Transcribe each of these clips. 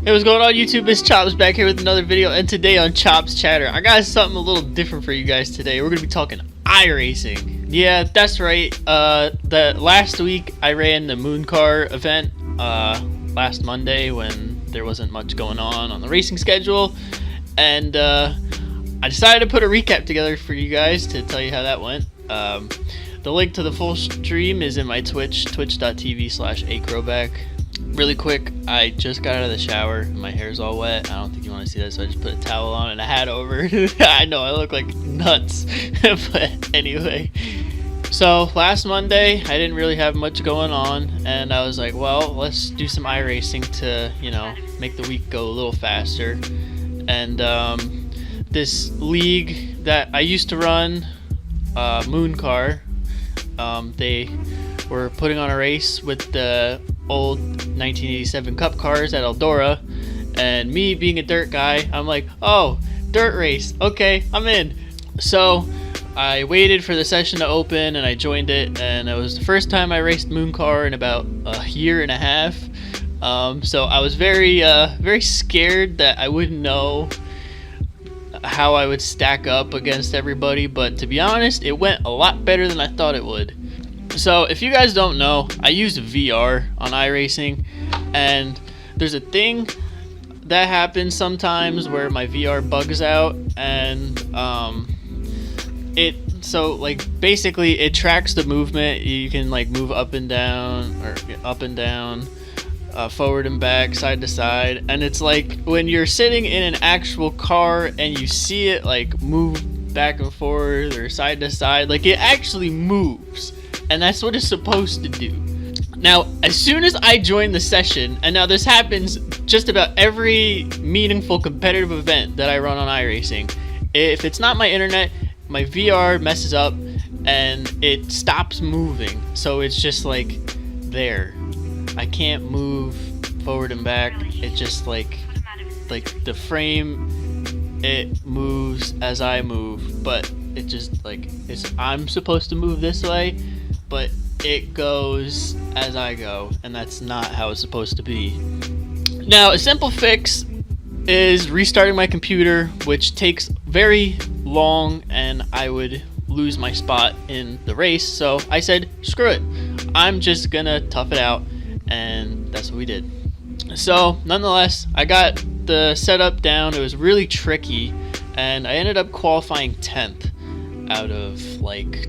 Hey, what's going on YouTube? It's Chops back here with another video, and today on Chops Chatter, I got something a little different for you guys today. We're going to be talking iRacing. Yeah, that's right. The last week I ran the MOONCAR event last Monday when there wasn't much going on the racing schedule, and I decided to put a recap together for you guys to tell you how that went. The link to the full stream is in my Twitch, twitch.tv/ChopsChrobak. Really quick, I just got out of the shower and my hair's all wet. I don't think you want to see that, so I just put a towel on and a hat over. I know I look like nuts, but anyway. So last Monday, I didn't really have much going on, and I was like, well, let's do some iRacing to, you know, make the week go a little faster. And this league that I used to run, MOONCAR, they were putting on a race with the old 1987 Cup cars at Eldora, and me being a dirt guy, I'm like, oh, dirt race, okay, I'm in. So I waited for the session to open and I joined it, and it was the first time I raced MOONCAR in about a year and a half. So I was very scared that I wouldn't know how I would stack up against everybody, but to be honest, it went a lot better than I thought it would. So if you guys don't know, I use VR on iRacing, and there's a thing that happens sometimes where my VR bugs out, and basically it tracks the movement. You can like move up and down, forward and back, side to side, and it's like when you're sitting in an actual car and you see it like move back and forth or side to side, like it actually moves. And that's what it's supposed to do. Now, as soon as I joined the session, and now this happens just about every meaningful competitive event that I run on iRacing, if it's not my internet, my VR messes up and it stops moving. So it's just like there. I can't move forward and back. It just like the frame, it moves as I move, but it just like I'm supposed to move this way, but it goes as I go, and that's not how it's supposed to be. Now, a simple fix is restarting my computer, which takes very long and I would lose my spot in the race. So I said, screw it, I'm just gonna tough it out, and that's what we did. So nonetheless, I got the setup down. It was really tricky, and I ended up qualifying 10th out of like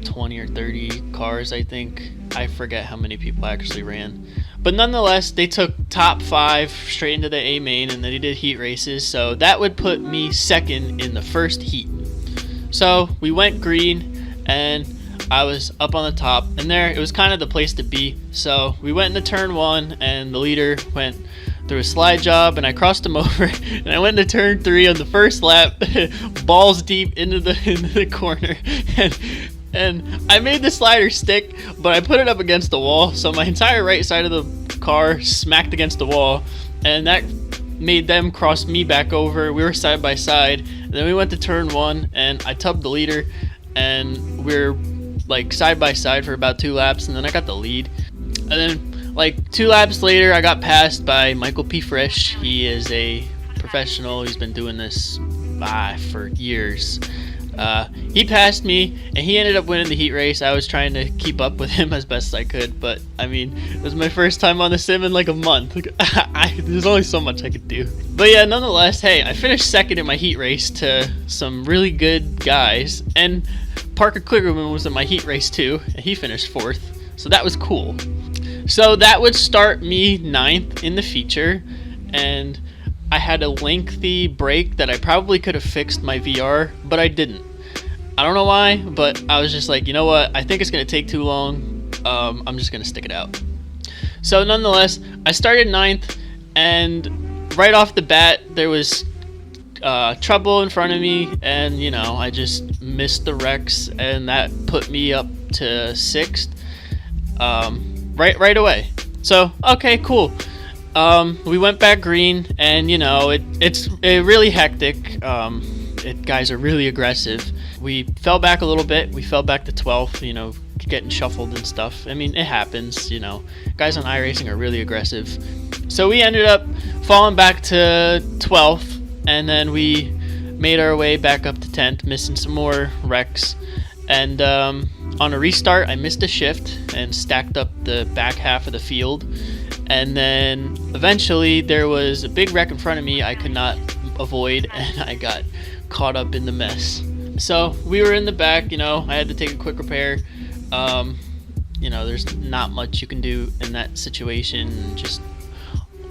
20 or 30 cars, I think. I forget how many people actually ran, but nonetheless, they took top 5 straight into the A main, and then they did heat races, so that would put me second in the first heat. So we went green, and I was up on the top, and there it was kind of the place to be. So we went into turn 1, and the leader went through a slide job, and I crossed him over, and I went into turn 3 on the first lap, balls deep into the corner, and I made the slider stick, but I put it up against the wall, so my entire right side of the car smacked against the wall, and that made them cross me back over. We were side by side, and then we went to turn 1, and I tubbed the leader, and we're like side by side for about 2 laps, and then I got the lead. And then like 2 laps later, I got passed by Michael P. Frisch. He is a professional. He's been doing this for years. He passed me, and he ended up winning the heat race. I was trying to keep up with him as best I could, but I mean, it was my first time on the sim in like a month. There's only so much I could do. But yeah, nonetheless, hey, I finished second in my heat race to some really good guys, and Parker Kligerman was in my heat race too, and he finished 4th, so that was cool. So that would start me 9th in the feature, and I had a lengthy break that I probably could have fixed my VR, but I didn't. I don't know why, but I was just like, you know what, I think it's going to take too long, I'm just going to stick it out. So nonetheless, I started 9th, and right off the bat, there was trouble in front of me, and you know, I just missed the wrecks, and that put me up to 6th right away. So, okay, cool. We went back green, and you know, it's really hectic. Guys are really aggressive. We fell back a little bit. We fell back to 12th. You know, getting shuffled and stuff. I mean, it happens, you know. Guys on iRacing are really aggressive. So we ended up falling back to 12th, and then we made our way back up to 10th, missing some more wrecks. And on a restart, I missed a shift and stacked up the back half of the field. And then eventually there was a big wreck in front of me I could not avoid, and I got caught up in the mess. So we were in the back, you know, I had to take a quick repair. You know, there's not much you can do in that situation, just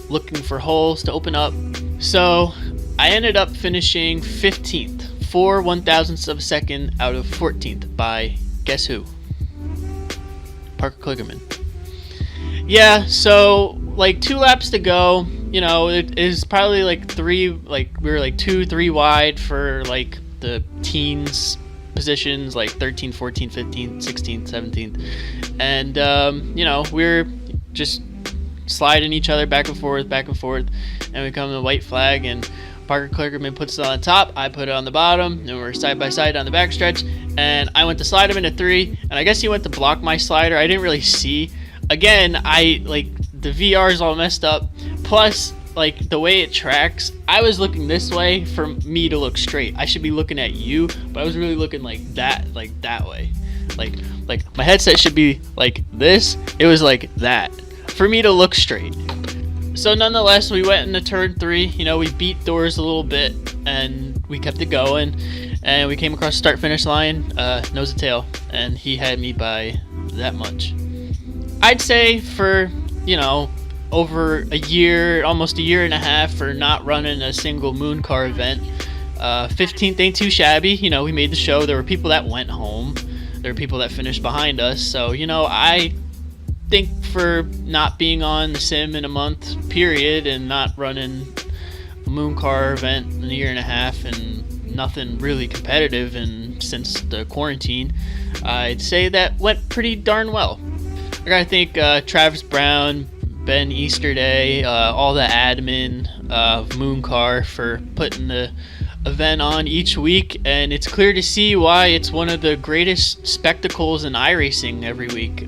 looking for holes to open up. So I ended up finishing 15th, 4 1,000ths of a second out of 14th by guess who? Parker Kligerman. Yeah, so like 2 laps to go. You know, it is probably like we were like 2-3 wide for like the teens positions, like 13th, 14th, 15th, 16th, 17th, and you know, we're just sliding each other back and forth, and we come to the white flag, and Parker Kligerman puts it on the top, I put it on the bottom, and we're side by side on the backstretch, and I went to slide him into 3, and I guess he went to block my slider. I didn't really see. Again, the VR is all messed up, plus like the way it tracks, I was looking this way for me to look straight. I should be looking at you, but I was really looking like that way. Like my headset should be like this. It was like that for me to look straight. So nonetheless, we went into turn 3. You know, we beat doors a little bit, and we kept it going, and we came across the start-finish line, nose to tail, and he had me by that much. I'd say for, you know, over a year, almost a year and a half for not running a single MOONCAR event, 15th ain't too shabby. You know, we made the show. There were people that went home. There were people that finished behind us. So, you know, I think for not being on the sim in a month period and not running a MOONCAR event in a year and a half and nothing really competitive and since the quarantine, I'd say that went pretty darn well. I gotta thank Travis Brown, Ben Easterday, all the admin of MOONCAR for putting the event on each week, and it's clear to see why it's one of the greatest spectacles in iRacing every week.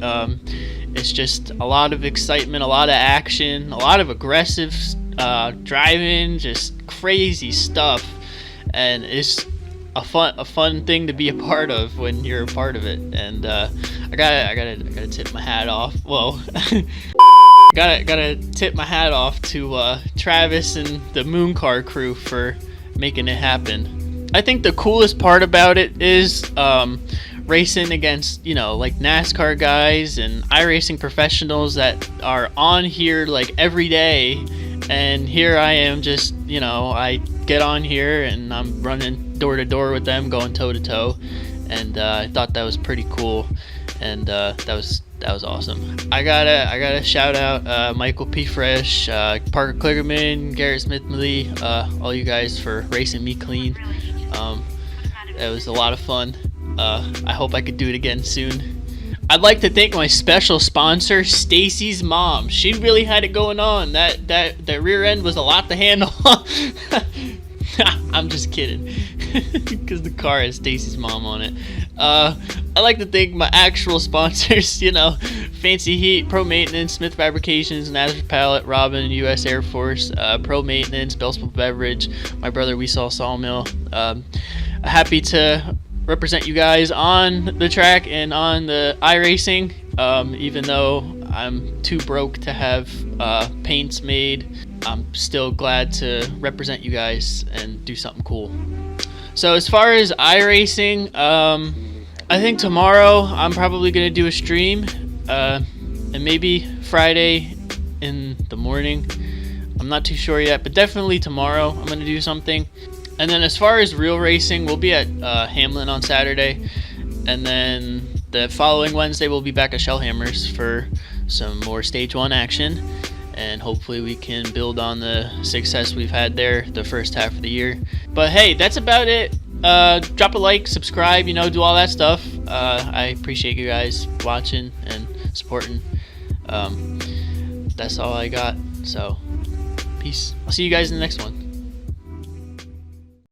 It's just a lot of excitement, a lot of action, a lot of aggressive driving, just crazy stuff, and it's a fun thing to be a part of when you're a part of it. And I gotta tip my hat off. Whoa. gotta tip my hat off to Travis and the MOONCAR crew for making it happen. I think the coolest part about it is racing against, you know, like NASCAR guys and iRacing professionals that are on here like every day, and here I am just, you know, I get on here and I'm running door to door with them, going toe to toe, and I thought that was pretty cool, and that was awesome. I gotta shout out Michael P. Fresh, Parker Kligerman, Garrett Smith-Lee, all you guys for racing me clean. It was a lot of fun. I hope I could do it again soon. I'd like to thank my special sponsor, Stacy's mom. She really had it going on. That rear end was a lot to handle. I'm just kidding, because the car has Stacy's mom on it. I'd like to thank my actual sponsors, you know, Fancy Heat, Pro Maintenance, Smith Fabrications, Nazareth Pallet, Robin, U.S. Air Force, Pro Maintenance, Bellsville Beverage, my brother We Saw Sawmill. Happy to represent you guys on the track and on the iRacing, even though I'm too broke to have paints made. I'm still glad to represent you guys and do something cool. So as far as iRacing, I think tomorrow I'm probably going to do a stream, and maybe Friday in the morning. I'm not too sure yet, but definitely tomorrow I'm going to do something. And then as far as real racing, we'll be at Hamlin on Saturday, and then the following Wednesday we'll be back at Shellhammers for some more Stage 1 action, and hopefully we can build on the success we've had there the first half of the year. But hey, that's about it. Drop a like, subscribe, you know, do all that stuff. I appreciate you guys watching and supporting. That's all I got, so peace. I'll see you guys in the next one.